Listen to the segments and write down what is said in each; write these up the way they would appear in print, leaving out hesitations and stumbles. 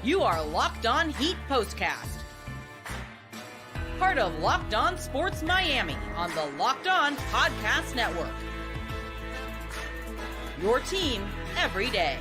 You are Locked On Heat Postcast, part of Locked On Sports Miami on the Locked On Podcast Network. Your team every day.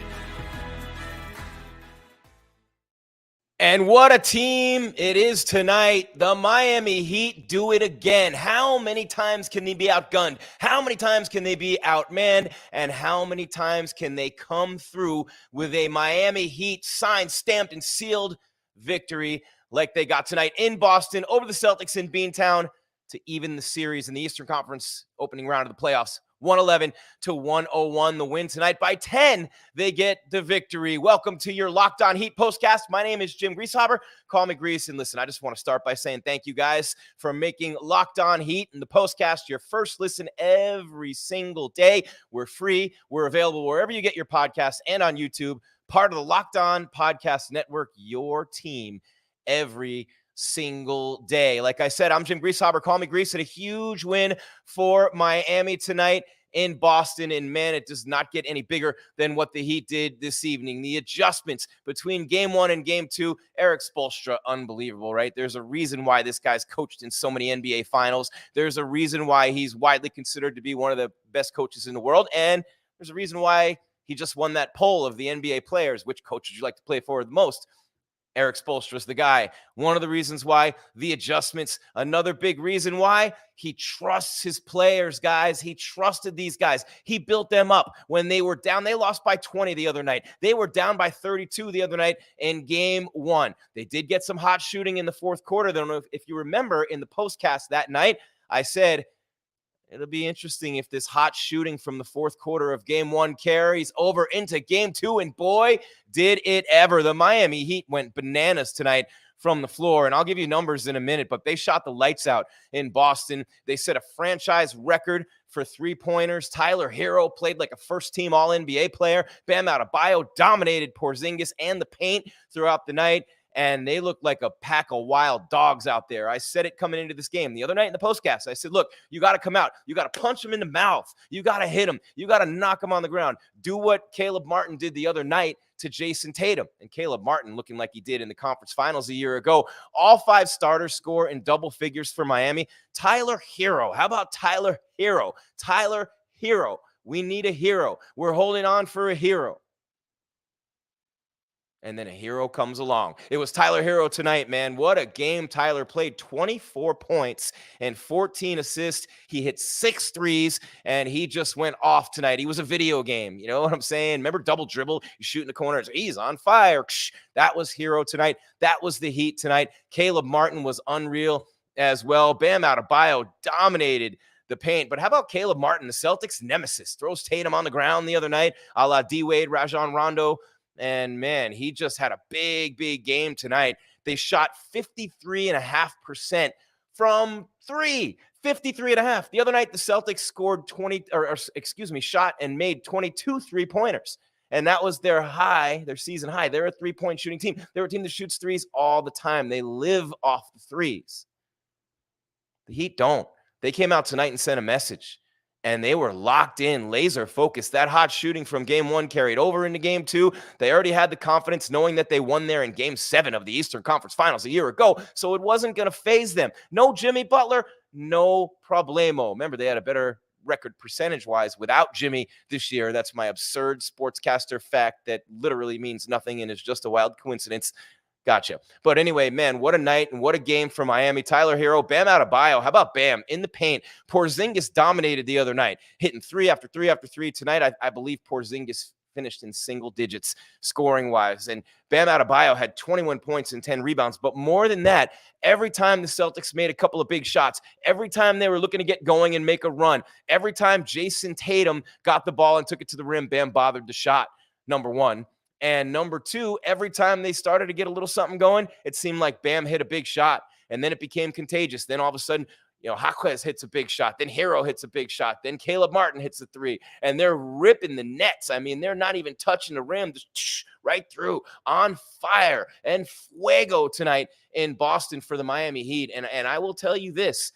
And what a team it is tonight. The Miami Heat do it again. How many times can they be outgunned? How many times can they be outmanned? And how many times can they come through with a Miami Heat signed, stamped, and sealed victory like they got tonight in Boston over the Celtics in Beantown to even the series in the Eastern Conference opening round of the playoffs? 111-101, the win tonight by 10. They get the victory. Welcome to your Locked On Heat postcast. My name is Jim Grieshaber. Call me Grease. And listen, I just want to start by saying thank you guys for making Locked On Heat and the postcast your first listen every single day. We're free. We're available wherever you get your podcasts and on YouTube. Part of the Locked On Podcast Network, your team every single day. Like I said, I'm Jim Grieshaber. Call me Grease. And a huge win for Miami tonight in Boston. And man, it does not get any bigger than what the Heat did this evening. The adjustments between game one and game two, Erik Spoelstra, unbelievable, right? There's a reason why this guy's coached in so many NBA finals. There's a reason why he's widely considered to be one of the best coaches in the world. And there's a reason why he just won that poll of the NBA players. Which coach would you like to play for the most? Erik Spoelstra is the guy. One of the reasons why, the adjustments. Another big reason why, he trusts his players, guys. He trusted these guys. He built them up when they were down. They lost by 20 the other night. They were down by 32 the other night in game one. They did get some hot shooting in the fourth quarter. I don't know if you remember in the postcast that night, I said, it'll be interesting if this hot shooting from the fourth quarter of game one carries over into game two. And boy, did it ever. The Miami Heat went bananas tonight from the floor. And I'll give you numbers in a minute, but they shot the lights out in Boston. They set a franchise record for three-pointers. Tyler Herro played like a first-team All-NBA player. Bam Adebayo dominated Porzingis and the paint throughout the night. And they look like a pack of wild dogs out there. I said it coming into this game. The other night in the postcast, I said, look, you got to come out. You got to punch him in the mouth. You got to hit him. You got to knock him on the ground. Do what Caleb Martin did the other night to Jayson Tatum. And Caleb Martin looking like he did in the conference finals a year ago. All five starters score in double figures for Miami. Tyler Herro. How about Tyler Herro? Tyler Herro. We need a hero. We're holding on for a hero. And then a hero comes along. It was Tyler Herro tonight, man. What a game Tyler played. 24 points and 14 assists. He hit 6 threes, and he just went off tonight. He was a video game. You know what I'm saying? Remember double dribble? You shoot in the corners. He's on fire. That was Herro tonight. That was the Heat tonight. Caleb Martin was unreal as well. Bam Adebayo dominated the paint. But how about Caleb Martin, the Celtics nemesis? Throws Tatum on the ground the other night, a la D-Wade, Rajon Rondo. And, man, he just had a big, big game tonight. They shot 53.5% from three. 53.5. The other night, the Celtics scored shot and made 22 three-pointers. And that was their high, their season high. They're a three-point shooting team. They're a team that shoots threes all the time. They live off the threes. The Heat don't. They came out tonight and sent a message. And they were locked in, laser focused. That hot shooting from game one carried over into game two. They already had the confidence knowing that they won there in game 7 of the Eastern Conference Finals a year ago. So it wasn't going to phase them. No Jimmy Butler, no problemo. Remember, they had a better record percentage-wise without Jimmy this year. That's my absurd sportscaster fact that literally means nothing and is just a wild coincidence. Gotcha. But anyway, man, what a night and what a game for Miami. Tyler Herro, Bam Adebayo. How about Bam in the paint? Porzingis dominated the other night, hitting 3 after 3 after 3. Tonight, I believe Porzingis finished in single digits scoring-wise. And Bam Adebayo had 21 points and 10 rebounds. But more than that, every time the Celtics made a couple of big shots, every time they were looking to get going and make a run, every time Jayson Tatum got the ball and took it to the rim, Bam bothered the shot, number one. And number two, every time they started to get a little something going, it seemed like Bam hit a big shot. And then it became contagious. Then all of a sudden, Jaquez hits a big shot. Then Herro hits a big shot. Then Caleb Martin hits a 3. And they're ripping the nets. I mean, they're not even touching the rim. Just right through. On fire. And fuego tonight in Boston for the Miami Heat. And I will tell you this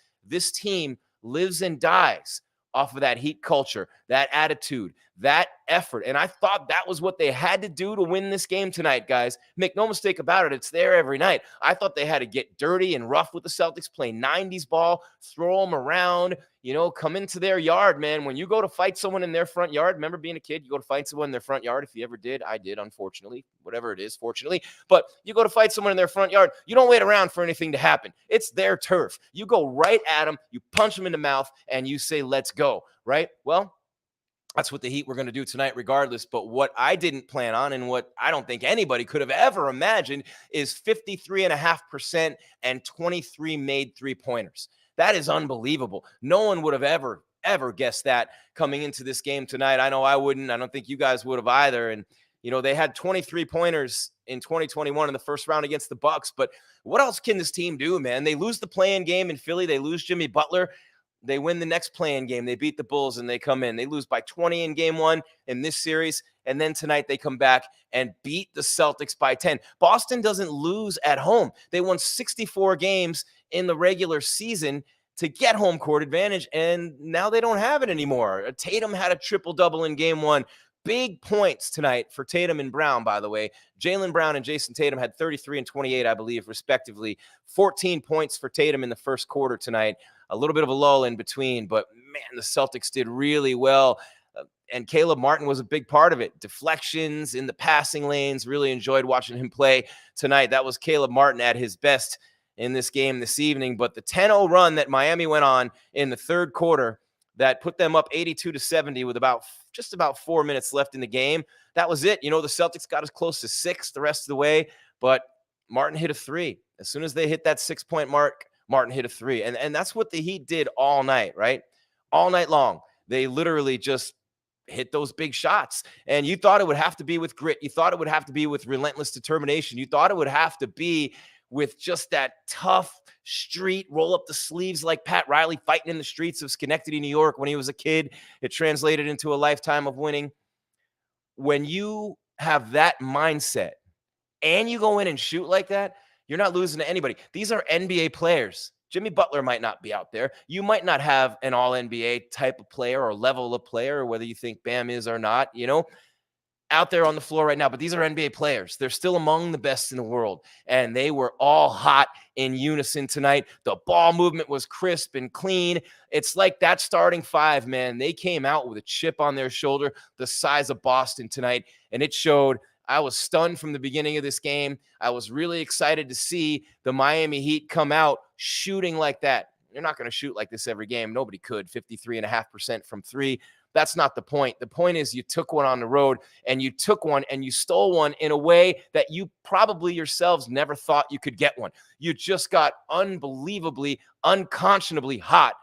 team lives and dies off of that Heat culture, that attitude, that effort. And I thought that was what they had to do to win this game tonight, guys. Make no mistake about it. It's there every night. I thought they had to get dirty and rough with the Celtics, play 90s ball, throw them around, come into their yard, man. When you go to fight someone in their front yard, remember being a kid, you go to fight someone in their front yard. If you ever did, I did, unfortunately, whatever it is, fortunately. But you go to fight someone in their front yard, you don't wait around for anything to happen. It's their turf. You go right at them, you punch them in the mouth, and you say, let's go, right? Well, that's what the Heat were going to do tonight regardless. But what I didn't plan on and what I don't think anybody could have ever imagined is 53.5% and 23 made three-pointers. That is unbelievable. No one would have ever guessed that coming into this game tonight. I know I wouldn't. I don't think you guys would have either. And, they had 23 pointers in 2021 in the first round against the Bucks. But what else can this team do, man? They lose the play-in game in Philly. They lose Jimmy Butler. They win the next play-in game. They beat the Bulls, and they come in. They lose by 20 in game one in this series, and then tonight they come back and beat the Celtics by 10. Boston doesn't lose at home. They won 64 games in the regular season to get home court advantage, and now they don't have it anymore. Tatum had a triple-double in game one. Big points tonight for Tatum and Brown, by the way. Jaylen Brown and Jayson Tatum had 33 and 28, I believe, respectively. 14 points for Tatum in the first quarter tonight. A little bit of a lull in between, but man, the Celtics did really well. And Caleb Martin was a big part of it. Deflections in the passing lanes. Really enjoyed watching him play tonight. That was Caleb Martin at his best in this game this evening. But the 10-0 run that Miami went on in the third quarter that put them up 82-70 with just about 4 minutes left in the game, that was it. The Celtics got as close to 6 the rest of the way, but Martin hit a 3. As soon as they hit that 6-point mark, Martin hit a 3. And that's what the Heat did all night, right? All night long. They literally just hit those big shots. And you thought it would have to be with grit. You thought it would have to be with relentless determination. You thought it would have to be with just that tough street, roll up the sleeves like Pat Riley fighting in the streets of Schenectady, New York when he was a kid. It translated into a lifetime of winning. When you have that mindset and you go in and shoot like that, you're not losing to anybody. These are NBA players. Jimmy Butler might not be out there. You might not have an all-NBA type of player or level of player, whether you think Bam is or not, out there on the floor right now. But these are NBA players. They're still among the best in the world. And they were all hot in unison tonight. The ball movement was crisp and clean. It's like that starting five, man. They came out with a chip on their shoulder the size of Boston tonight. And it showed. I was stunned from the beginning of this game. I was really excited to see the Miami Heat come out shooting like that. You're not going to shoot like this every game. Nobody could. 53.5% from three. That's not the point. The point is you took one on the road, and you took one and you stole one in a way that you probably yourselves never thought you could get one. You just got unbelievably, unconscionably hot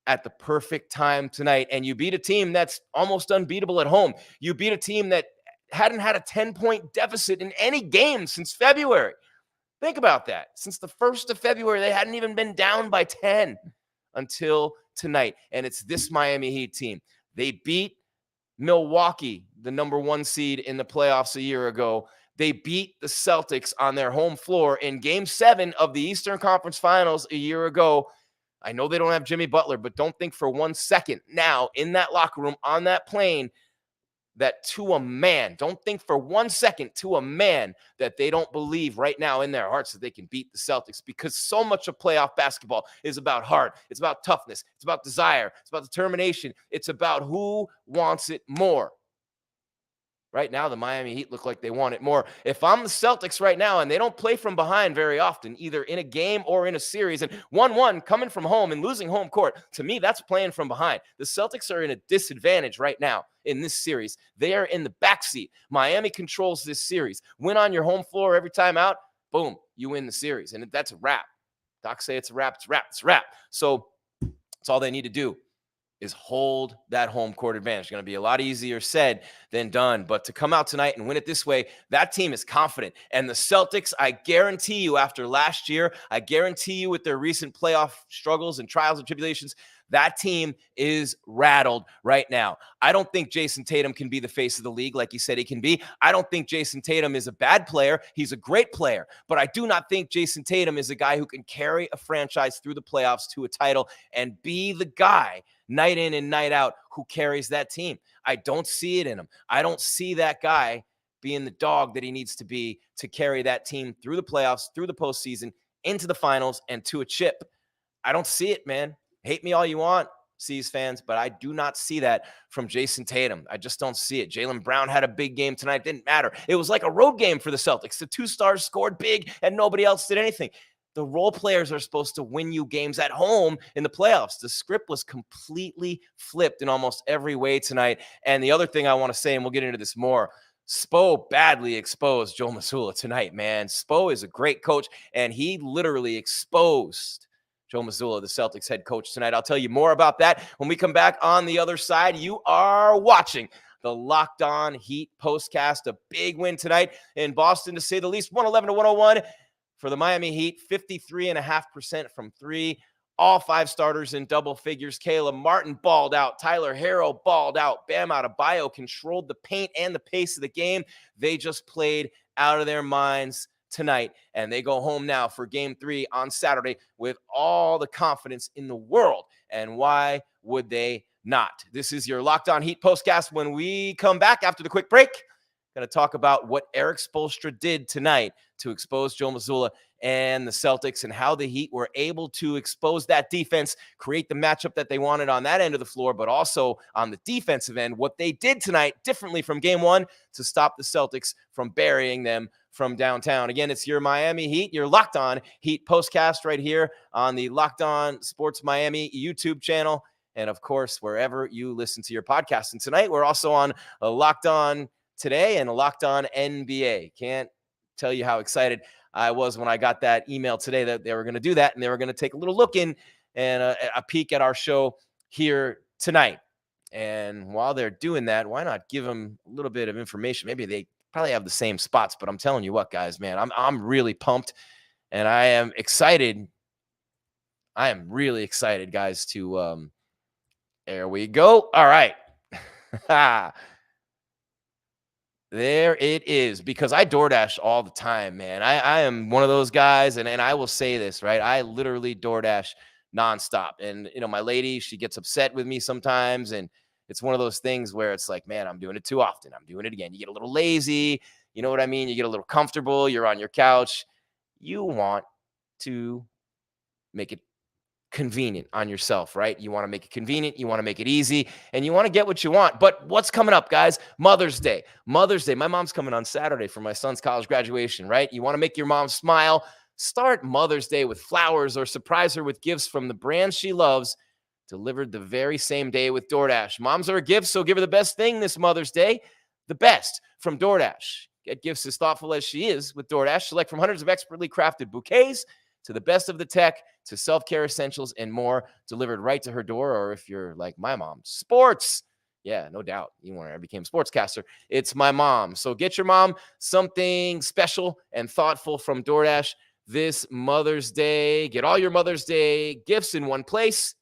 at the perfect time tonight, and you beat a team that's almost unbeatable at home. You beat a team that hadn't had a 10-point deficit in any game since February. Think about that. Since the 1st of February, they hadn't even been down by 10 until tonight. And it's this Miami Heat team. They beat Milwaukee, the number 1 seed in the playoffs a year ago. They beat the Celtics on their home floor in Game 7 of the Eastern Conference Finals a year ago. I know they don't have Jimmy Butler, but don't think for 1 second now in that locker room on that plane that to a man, don't think for 1 second to a man that they don't believe right now in their hearts that they can beat the Celtics, because so much of playoff basketball is about heart. It's about toughness. It's about desire. It's about determination. It's about who wants it more. Right now, the Miami Heat look like they want it more. If I'm the Celtics right now, and they don't play from behind very often, either in a game or in a series, and 1-1 coming from home and losing home court, to me, that's playing from behind. The Celtics are in a disadvantage right now in this series. They are in the backseat. Miami controls this series. Win on your home floor every time out, boom, you win the series. And that's a wrap. Doc say it's a wrap, it's a wrap, it's a wrap. So that's all they need to do, is hold that home court advantage. It's going to be a lot easier said than done. But to come out tonight and win it this way, that team is confident. And the Celtics, I guarantee you, after last year, I guarantee you with their recent playoff struggles and trials and tribulations, that team is rattled right now. I don't think Jayson Tatum can be the face of the league like he said he can be. I don't think Jayson Tatum is a bad player. He's a great player. But I do not think Jayson Tatum is a guy who can carry a franchise through the playoffs to a title and be the guy night in and night out who carries that team. I don't see it in him. I don't see that guy being the dog that he needs to be to carry that team through the playoffs, through the postseason, into the finals, and to a chip. I don't see it, man. Hate me all you want, C's fans, but I do not see that from Jayson Tatum. I just don't see it. Jaylen Brown had a big game tonight. It didn't matter. It was like a road game for the Celtics. The 2 stars scored big and nobody else did anything. The role players are supposed to win you games at home in the playoffs. The script was completely flipped in almost every way tonight. And the other thing I want to say, and we'll get into this more, Spo badly exposed Joe Mazzulla tonight, man. Spo is a great coach, and he literally exposed Joe Mazzulla, the Celtics head coach, tonight. I'll tell you more about that when we come back on the other side. You are watching the Locked On Heat postcast. A big win tonight in Boston, to say the least. 111-101 for the Miami Heat. 53.5% from 3. All 5 starters in double figures. Caleb Martin balled out. Tyler Herro balled out. Bam Adebayo controlled the paint and the pace of the game. They just played out of their minds tonight, and they go home now for game 3 on Saturday with all the confidence in the world. And why would they not? This is your Locked On Heat postcast. When we come back after the quick break, going to talk about what Erik Spoelstra did tonight to expose Joe Mazzulla and the Celtics, and how the Heat were able to expose that defense, create the matchup that they wanted on that end of the floor, but also on the defensive end, what they did tonight differently from game 1 to stop the Celtics from burying them from downtown. Again, it's your Miami Heat, your Locked On Heat postcast right here on the Locked On Sports Miami YouTube channel, and of course, wherever you listen to your podcast. And tonight, we're also on a Locked On Today and a Locked On NBA. Can't tell you how excited I was when I got that email today that they were going to do that, and they were going to take a little look in and a peek at our show here tonight. And while they're doing that, why not give them a little bit of information? Maybe they probably have the same spots, but I'm telling you what, guys, man, I'm really pumped, and I am excited. I am really excited, guys, to there we go. All right. There it is, because I DoorDash all the time, man. I am one of those guys, and I will say this, right? I literally DoorDash nonstop. And, you know, my lady, she gets upset with me sometimes, and it's one of those things where it's like, man, I'm doing it too often. I'm doing it again. You get a little lazy. You know what I mean? You get a little comfortable. You're on your couch. You want to make it convenient on yourself, right? You want to make it convenient, you want to make it easy, and you want to get what you want. But what's coming up, guys? Mother's Day. Mother's Day. My mom's coming on Saturday for my son's college graduation, right? You want to make your mom smile. Start Mother's Day with flowers, or surprise her with gifts from the brand she loves, delivered the very same day with DoorDash. Moms are a gift, so give her the best thing this Mother's Day, the best from DoorDash. Get gifts as thoughtful as she is with DoorDash. Select from hundreds of expertly crafted bouquets to the best of the tech, to self-care essentials and more, delivered right to her door. Or if you're like my mom, sports. Yeah, no doubt. Even when I became a sportscaster, it's my mom. So get your mom something special and thoughtful from DoorDash this Mother's Day. Get all your Mother's Day gifts in one place.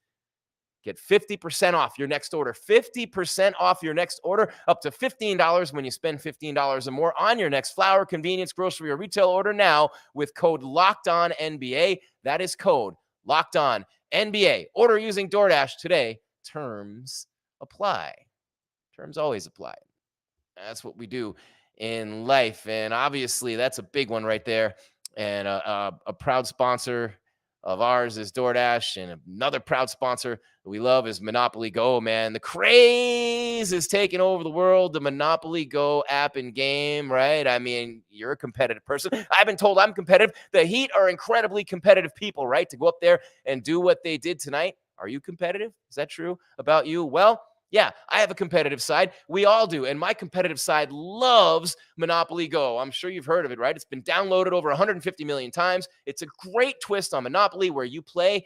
Get 50% off your next order. 50% off your next order, up to $15 when you spend $15 or more on your next flour, convenience, grocery, or retail order now with code LOCKEDONNBA. That is code LOCKEDONNBA. Order using DoorDash today. Terms apply. Terms always apply. That's what we do in life. And obviously, that's a big one right there. And a proud sponsor of ours is DoorDash, and another proud sponsor that we love is Monopoly Go, man. The craze is taking over the world, the Monopoly Go app and game, right? I mean, you're a competitive person. I've been told I'm competitive. The Heat are incredibly competitive people, right? To go up there and do what they did tonight. Are you competitive? Is that true about you? Well, yeah, I have a competitive side. We all do. And my competitive side loves Monopoly Go. I'm sure you've heard of it, right? It's been downloaded over 150 million times. It's a great twist on Monopoly where you play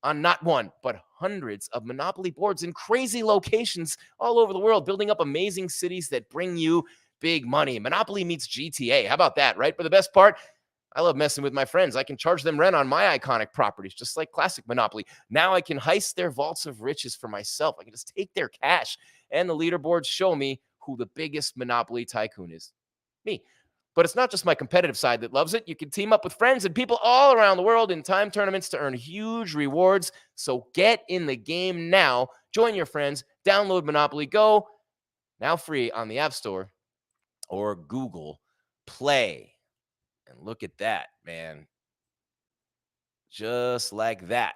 on not one, but hundreds of Monopoly boards in crazy locations all over the world, building up amazing cities that bring you big money. Monopoly meets GTA. How about that, right? But the best part, I love messing with my friends. I can charge them rent on my iconic properties, just like classic Monopoly. Now I can heist their vaults of riches for myself. I can just take their cash, and the leaderboards show me who the biggest Monopoly tycoon is. Me. But it's not just my competitive side that loves it. You can team up with friends and people all around the world in time tournaments to earn huge rewards. So get in the game now. Join your friends. Download Monopoly Go, now free on the App Store or Google Play. And look at that, man. Just like that.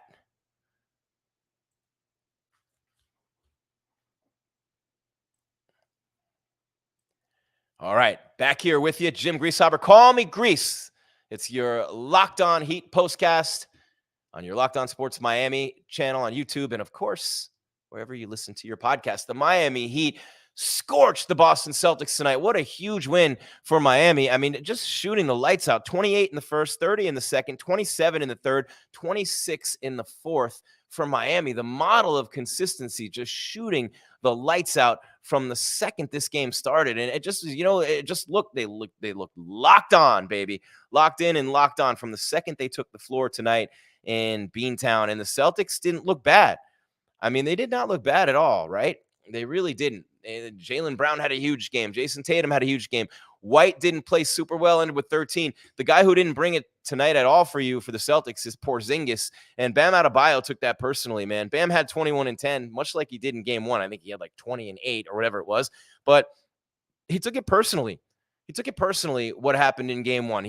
All right, back here with you, Jim Greasehaber. Call me Grease. It's your Locked On Heat postcast on your Locked On Sports Miami channel on YouTube, and of course, wherever you listen to your podcast. The Miami Heat scorched the Boston Celtics tonight. What a huge win for Miami. I mean, just shooting the lights out. 28 in the first, 30 in the second, 27 in the third, 26 in the fourth for Miami. The model of consistency, just shooting the lights out from the second this game started. And it just, it just looked, they looked locked on, baby. Locked in and locked on from the second they took the floor tonight in Beantown. And the Celtics didn't look bad. I mean, they did not look bad at all, right? They really didn't. Jaylen Brown had a huge game. Jayson Tatum had a huge game. White didn't play super well, ended with 13. The guy who didn't bring it tonight at all for you for the Celtics is Porzingis. And Bam Adebayo took that personally, man. Bam had 21 and 10, much like he did in game one. I think he had like 20 and 8 or whatever it was. But he took it personally. He took it personally what happened in game one.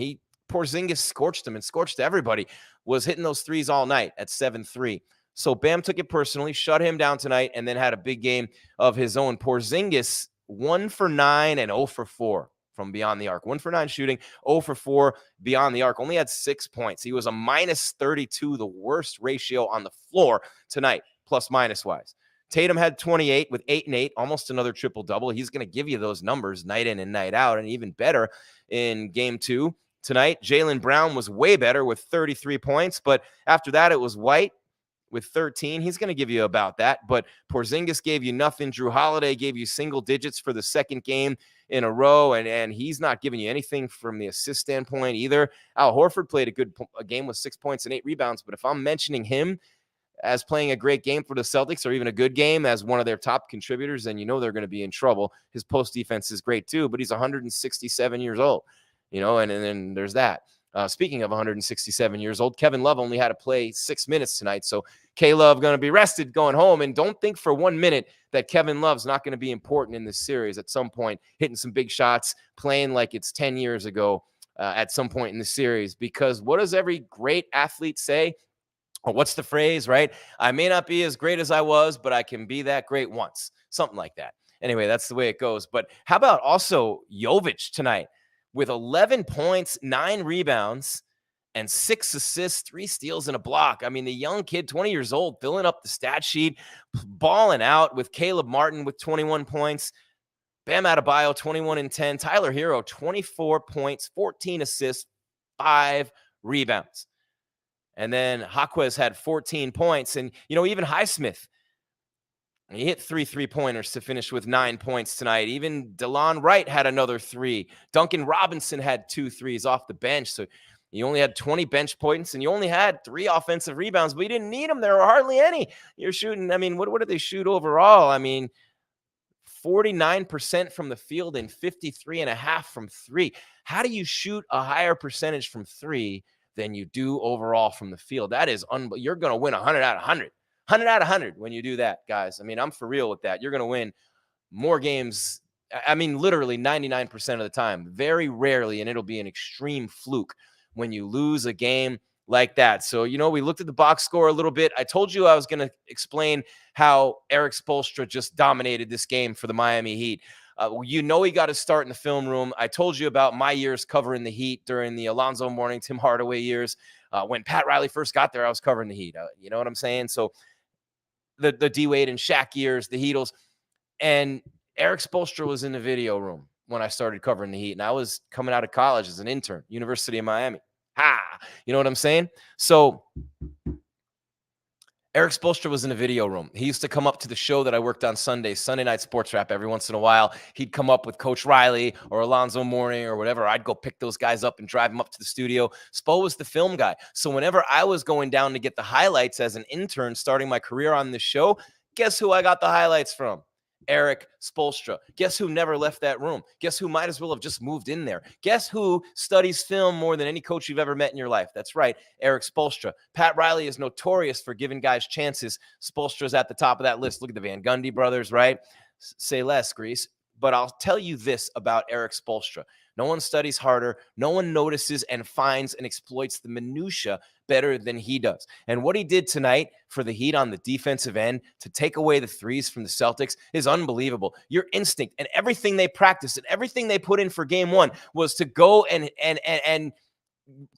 Porzingis scorched him and scorched everybody. Was hitting those threes all night at 7-3. So Bam took it personally, shut him down tonight, and then had a big game of his own. Porzingis, 1 for 9 and 0 for 4 from beyond the arc. 1 for 9 shooting, 0 for 4 beyond the arc. Only had 6 points. He was a minus 32, the worst ratio on the floor tonight, plus minus wise. Tatum had 28 with 8 and 8, almost another triple-double. He's going to give you those numbers night in and night out, and even better in game two tonight. Jaylen Brown was way better with 33 points, but after that it was White with 13. He's going to give you about that. But Porzingis gave you nothing. Drew Holiday gave you single digits for the second game in a row, and he's not giving you anything from the assist standpoint either. Al Horford played a game with 6 points and 8 rebounds, but if I'm mentioning him as playing a great game for the Celtics or even a good game as one of their top contributors, then you know they're going to be in trouble. His post defense is great too, but he's 167 years old, and then there's that. Speaking of 167 years old, Kevin Love only had to play 6 minutes tonight. So K-Love going to be rested going home. And don't think for 1 minute that Kevin Love's not going to be important in this series at some point, hitting some big shots, playing like it's 10 years ago at some point in the series. Because what does every great athlete say? Or what's the phrase, right? I may not be as great as I was, but I can be that great once. Something like that. Anyway, that's the way it goes. But how about also Jovic tonight? With 11 points, 9 rebounds, and 6 assists, 3 steals, and a block. I mean, the young kid, 20 years old, filling up the stat sheet, balling out with Caleb Martin with 21 points. Bam Adebayo, 21 and 10. Tyler Herro, 24 points, 14 assists, 5 rebounds. And then Jaquez had 14 points. And, even Highsmith, he hit 3 3-pointers to finish with 9 points tonight. Even DeLon Wright had another 3. Duncan Robinson had 2 threes off the bench. So you only had 20 bench points, and you only had 3 offensive rebounds, but you didn't need them. There were hardly any. You're shooting, what did they shoot overall? 49% from the field and 53.5% from 3. How do you shoot a higher percentage from 3 than you do overall from the field? That is you're going to win 100 out of 100. 100 out of 100 when you do that, guys. I'm for real with that. You're going to win more games. Literally 99% of the time. Very rarely, and it'll be an extreme fluke when you lose a game like that. So, we looked at the box score a little bit. I told you I was going to explain how Erik Spoelstra just dominated this game for the Miami Heat. He got to start in the film room. I told you about my years covering the Heat during the Alonzo Mourning, Tim Hardaway years. When Pat Riley first got there, I was covering the Heat. You know what I'm saying? So the D-Wade and Shaq years, the Heatles. And Erik Spoelstra was in the video room when I started covering the Heat. And I was coming out of college as an intern, University of Miami. You know what I'm saying? So Erik Spoelstra was in the video room. He used to come up to the show that I worked on Sunday Night Sports Wrap every once in a while. He'd come up with Coach Riley or Alonzo Mourning or whatever. I'd go pick those guys up and drive them up to the studio. Spo was the film guy. So whenever I was going down to get the highlights as an intern starting my career on the show, guess who I got the highlights from? Erik Spoelstra. Guess who never left that room? Guess who might as well have just moved in there? Guess who studies film more than any coach you've ever met in your life? That's right, Erik Spoelstra. Pat Riley is notorious for giving guys chances. Spoelstra's at the top of that list. Look at the Van Gundy brothers, right? Say less, Grease. But I'll tell you this about Erik Spoelstra. No one studies harder. No one notices and finds and exploits the minutia better than he does. And what he did tonight for the Heat on the defensive end to take away the threes from the Celtics is unbelievable. Your instinct and everything they practiced and everything they put in for game one was to go and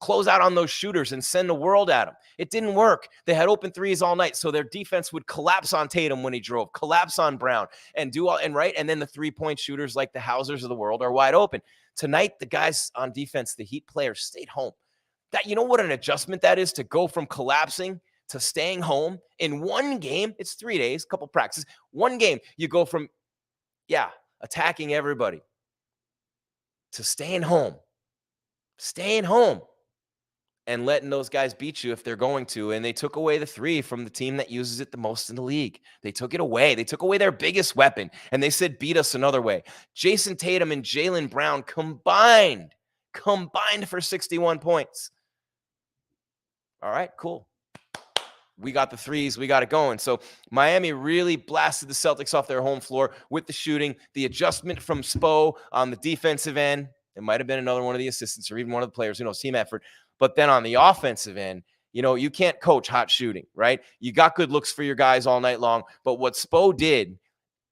close out on those shooters and send the world at them. It didn't work. They had open threes all night, so their defense would collapse on Tatum when he drove, collapse on Brown, and do all and right. And then the 3-point shooters like the Hausers of the world are wide open. Tonight, the guys on defense, the Heat players, stayed home. That, you know what an adjustment that is to go from collapsing to staying home in one game. It's 3 days, a couple practices. One game, you go from, attacking everybody to staying home and letting those guys beat you if they're going to. And they took away the three from the team that uses it the most in the league. They took it away. They took away their biggest weapon, and they said, beat us another way. Jayson Tatum and Jaylen Brown combined for 61 points. All right, cool. We got the threes. We got it going. So Miami really blasted the Celtics off their home floor with the shooting, the adjustment from Spo on the defensive end. It might have been another one of the assistants or even one of the players, team effort. But then on the offensive end, you can't coach hot shooting, right? You got good looks for your guys all night long. But what Spo did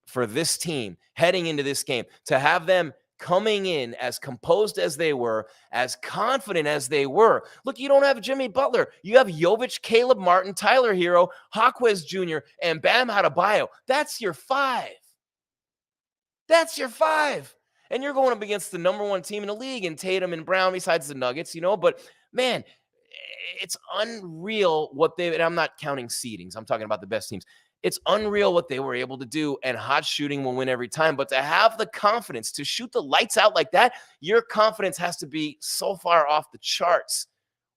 for this team heading into this game, to have them coming in as composed as they were, as confident as they were. Look, you don't have Jimmy Butler. You have Jovic, Caleb Martin, Tyler Herro, Hawkwez Jr., and Bam Adebayo. That's your five. And you're going up against the number one team in the league in Tatum and Brown besides the Nuggets, But, man, it's unreal what and I'm not counting seedings. I'm talking about the best teams. It's unreal what they were able to do, and hot shooting will win every time. But to have the confidence to shoot the lights out like that, your confidence has to be so far off the charts.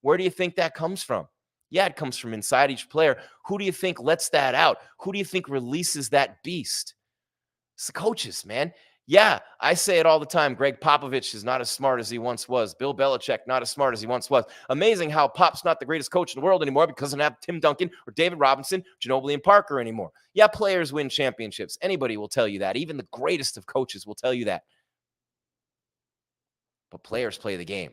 Where do you think that comes from? Yeah, it comes from inside each player. Who do you think lets that out? Who do you think releases that beast? It's the coaches, man. Yeah, I say it all the time. Greg Popovich is not as smart as he once was. Bill Belichick, not as smart as he once was. Amazing how Pop's not the greatest coach in the world anymore because he doesn't have Tim Duncan or David Robinson, Ginobili, and Parker anymore. Yeah, players win championships. Anybody will tell you that. Even the greatest of coaches will tell you that. But players play the game.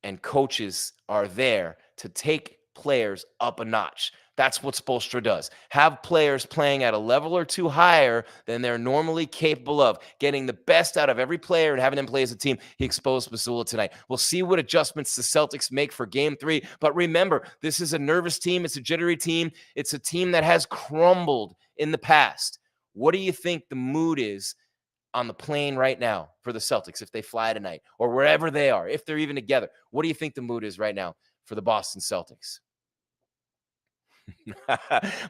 And coaches are there to take players up a notch. That's what Spoelstra does. Have players playing at a level or two higher than they're normally capable of, getting the best out of every player and having them play as a team. He exposed Missoula tonight. We'll see what adjustments the Celtics make for game 3. But remember, this is a nervous team. It's a jittery team. It's a team that has crumbled in the past. What do you think the mood is on the plane right now for the Celtics if they fly tonight or wherever they are, if they're even together? What do you think the mood is right now for the Boston Celtics?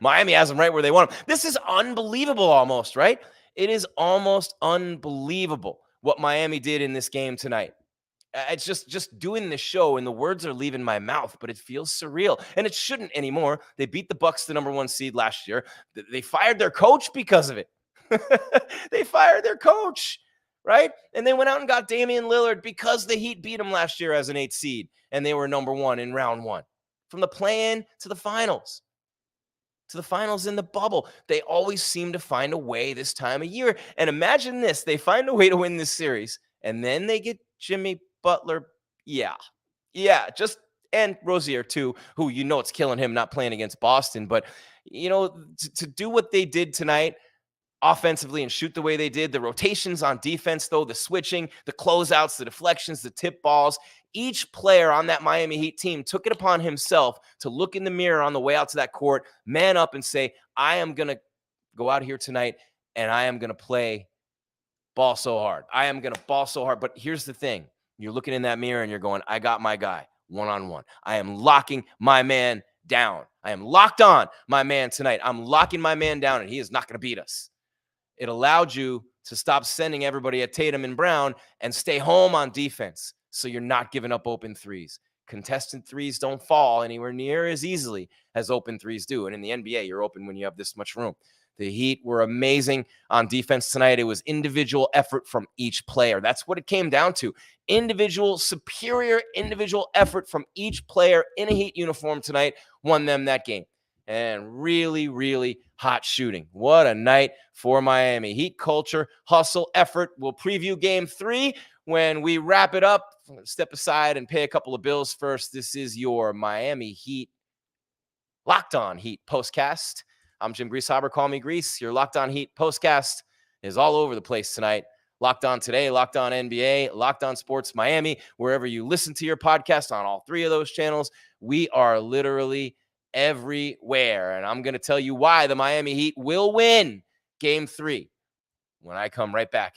Miami has them right where they want them. This is unbelievable almost, right? It is almost unbelievable what Miami did in this game tonight. It's just doing this show and the words are leaving my mouth, but it feels surreal. And it shouldn't anymore. They beat the Bucks, the number 1 seed last year. They fired their coach because of it. They fired their coach, right? And they went out and got Damian Lillard because the Heat beat them last year as an 8th seed. And they were number 1 in round 1. From the play-in to the finals. To the finals in the bubble. They always seem to find a way this time of year. And imagine this. They find a way to win this series. And then they get Jimmy Butler. Yeah. And Rozier too, who it's killing him not playing against Boston. But, to do what they did tonight offensively and shoot the way they did, the rotations on defense, though, the switching, the closeouts, the deflections, the tip balls, each player on that Miami Heat team took it upon himself to look in the mirror on the way out to that court, man up and say, I am going to go out here tonight and I am going to play ball so hard. I am going to ball so hard. But here's the thing. You're looking in that mirror and you're going, I got my guy one-on-one. I am locking my man down. I am locked on my man tonight. I'm locking my man down and he is not going to beat us. It allowed you to stop sending everybody at Tatum and Brown and stay home on defense so you're not giving up open threes. Contested threes don't fall anywhere near as easily as open threes do. And in the NBA, you're open when you have this much room. The Heat were amazing on defense tonight. It was individual effort from each player. That's what it came down to. Superior individual effort from each player in a Heat uniform tonight won them that game. And really, really hot shooting. What a night for Miami. Heat culture, hustle, effort. We'll preview game 3 when we wrap it up. Step aside and pay a couple of bills first. This is your Miami Heat Locked On Heat postcast. I'm Jim Greasehaber. Call me Grease. Your Locked On Heat postcast is all over the place tonight. Locked On Today, Locked On NBA, Locked On Sports Miami, wherever you listen to your podcast on all 3 of those channels. We are literally everywhere. And I'm going to tell you why the Miami Heat will win game 3 when I come right back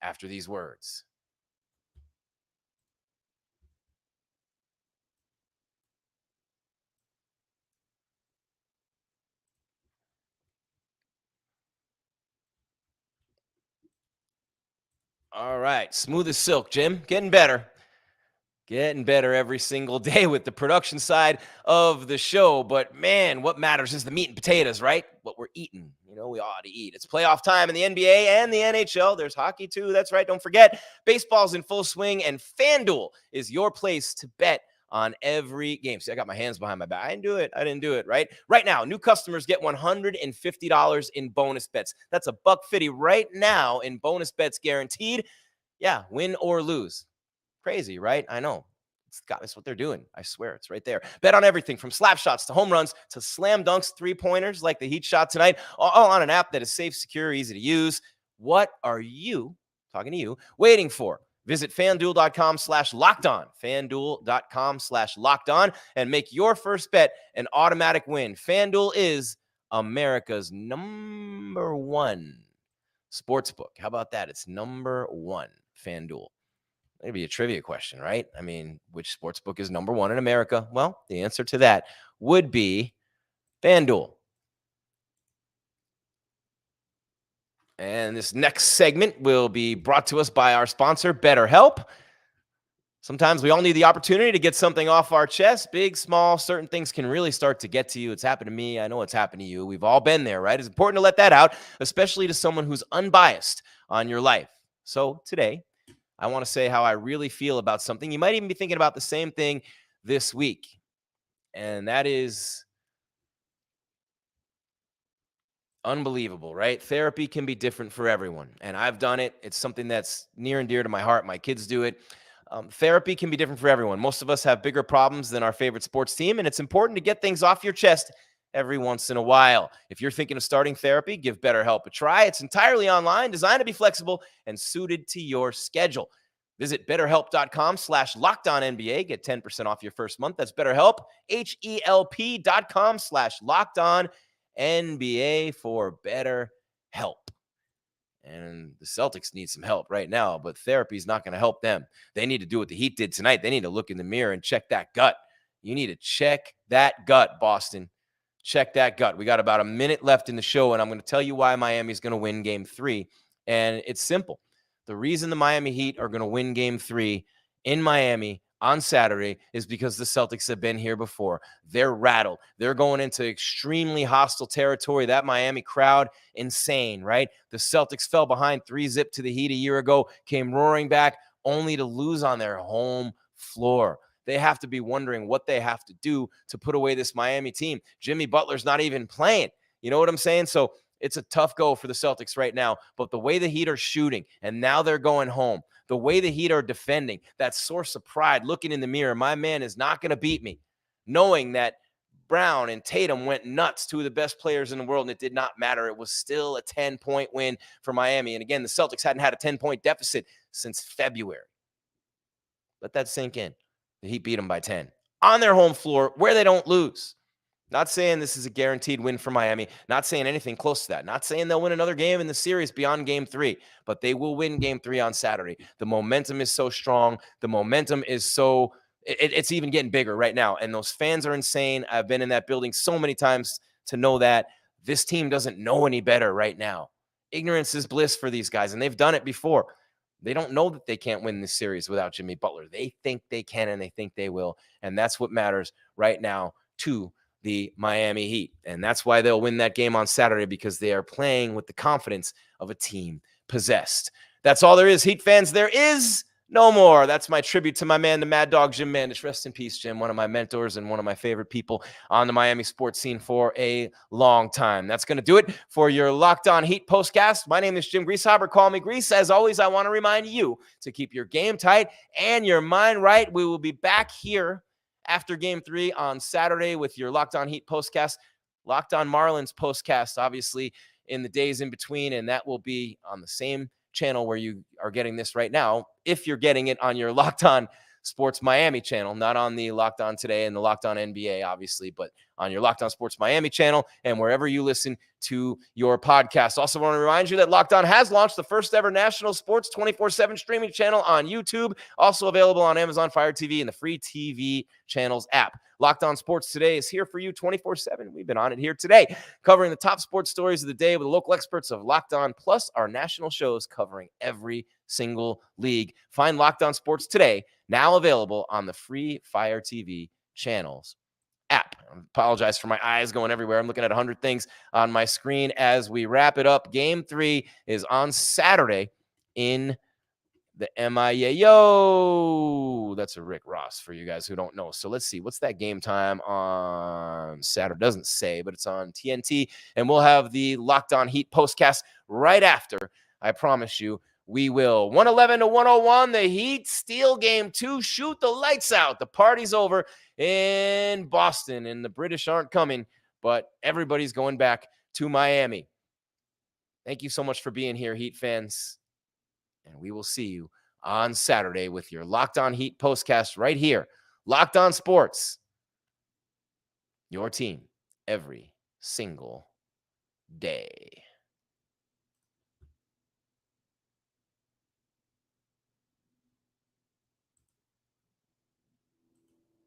after these words. All right. Smooth as silk, Jim. Getting better. Getting better every single day with the production side of the show. But man, what matters is the meat and potatoes, right? What we're eating. You know, we ought to eat. It's playoff time in the NBA and the NHL. There's hockey too. That's right. Don't forget, baseball's in full swing, and FanDuel is your place to bet on every game. See, I got my hands behind my back. I didn't do it, right? Right now, new customers get $150 in bonus bets. That's $150 right now in bonus bets guaranteed. Yeah, win or lose. Crazy, right? I know. That's what they're doing. I swear, it's right there. Bet on everything from slap shots to home runs to slam dunks, 3-pointers like the Heat shot tonight, all on an app that is safe, secure, easy to use. What are you, talking to you, waiting for? Visit FanDuel.com/LockedOn, FanDuel.com/LockedOn, and make your first bet an automatic win. FanDuel is America's #1 sportsbook. How about that? It's #1, FanDuel. Maybe a trivia question, right? I mean, which sportsbook is #1 in America? Well, the answer to that would be FanDuel. And this next segment will be brought to us by our sponsor, BetterHelp. Sometimes we all need the opportunity to get something off our chest. Big, small, certain things can really start to get to you. It's happened to me. I know it's happened to you. We've all been there, right? It's important to let that out, especially to someone who's unbiased on your life. So today, I want to say how I really feel about something. You might even be thinking about the same thing this week. And that is unbelievable, right? Therapy can be different for everyone. And I've done it. It's something that's near and dear to my heart. My kids do it. Therapy can be different for everyone. Most of us have bigger problems than our favorite sports team. And it's important to get things off your chest every once in a while. If you're thinking of starting therapy, give BetterHelp a try. It's entirely online, designed to be flexible and suited to your schedule. Visit BetterHelp.com/LockedOnNBA. Get 10% off your first month. That's BetterHelp, HELP.com/LockedOnNBA for better help. And the Celtics need some help right now, but therapy is not going to help them. They need to do what the Heat did tonight. They need to look in the mirror and check that gut. You need to check that gut, Boston. Check that gut. We got about a minute left in the show, and I'm going to tell you why Miami is going to win game 3. And it's simple. The reason the Miami Heat are going to win game 3 in Miami on Saturday is because the Celtics have been here before. They're rattled. They're going into extremely hostile territory. That Miami crowd, insane, right? The Celtics fell behind 3-0 to the Heat a year ago, came roaring back only to lose on their home floor. They have to be wondering what they have to do to put away this Miami team. Jimmy Butler's not even playing. You know what I'm saying? So it's a tough go for the Celtics right now. But the way the Heat are shooting, and now they're going home, the way the Heat are defending, that source of pride, looking in the mirror, my man is not going to beat me. Knowing that Brown and Tatum went nuts, 2 of the best players in the world, and it did not matter. It was still a 10-point win for Miami. And again, the Celtics hadn't had a 10-point deficit since February. Let that sink in. The Heat beat them by 10 on their home floor where they don't lose. Not saying this is a guaranteed win for Miami. Not saying anything close to that. Not saying they'll win another game in the series beyond game 3. But they will win game 3 on Saturday. The momentum is so strong. The momentum is so it's even getting bigger right now. And those fans are insane. I've been in that building so many times to know that this team doesn't know any better right now. Ignorance is bliss for these guys, and they've done it before. They don't know that they can't win this series without Jimmy Butler. They think they can, and they think they will. And that's what matters right now to the Miami Heat. And that's why they'll win that game on Saturday, because they are playing with the confidence of a team possessed. That's all there is, Heat fans. There is no more. That's my tribute to my man, the Mad Dog, Jim Mandich. Rest in peace, Jim. One of my mentors and one of my favorite people on the Miami sports scene for a long time. That's going to do it for your Locked On Heat postcast. My name is Jim Greasehaber. Call me Grease. As always, I want to remind you to keep your game tight and your mind right. We will be back here after Game 3 on Saturday with your Locked On Heat postcast. Locked On Marlins postcast, obviously, in the days in between, and that will be on the same channel where you are getting this right now, if you're getting it on your Locked On Sports Miami channel, not on the Locked On Today and the Locked On NBA, obviously, but on your Locked On Sports Miami channel and wherever you listen to your podcast. Also want to remind you that Locked On has launched the first ever national sports 24/7 streaming channel on YouTube, also available on Amazon Fire TV and the free TV channels app. Locked On Sports Today is here for you 24/7. We've been on it here today, covering the top sports stories of the day with the local experts of Locked On, plus our national shows covering every single league. Find Locked On Sports Today, now available on the free Fire TV channels app. I apologize for my eyes going everywhere. I'm looking at 100 things on my screen as we wrap it up. Game 3 is on Saturday in the MIA. Yo, that's a Rick Ross for you guys who don't know. So let's see. What's that game time on Saturday? Doesn't say, but it's on TNT. And we'll have the Locked On Heat postcast right after. I promise you, we will. 111-101. The Heat steal Game 2. Shoot the lights out. The party's over in Boston, and the British aren't coming, but everybody's going back to Miami. Thank you so much for being here, Heat fans. And we will see you on Saturday with your Locked On Heat postcast right here. Locked On Sports. Your team every single day.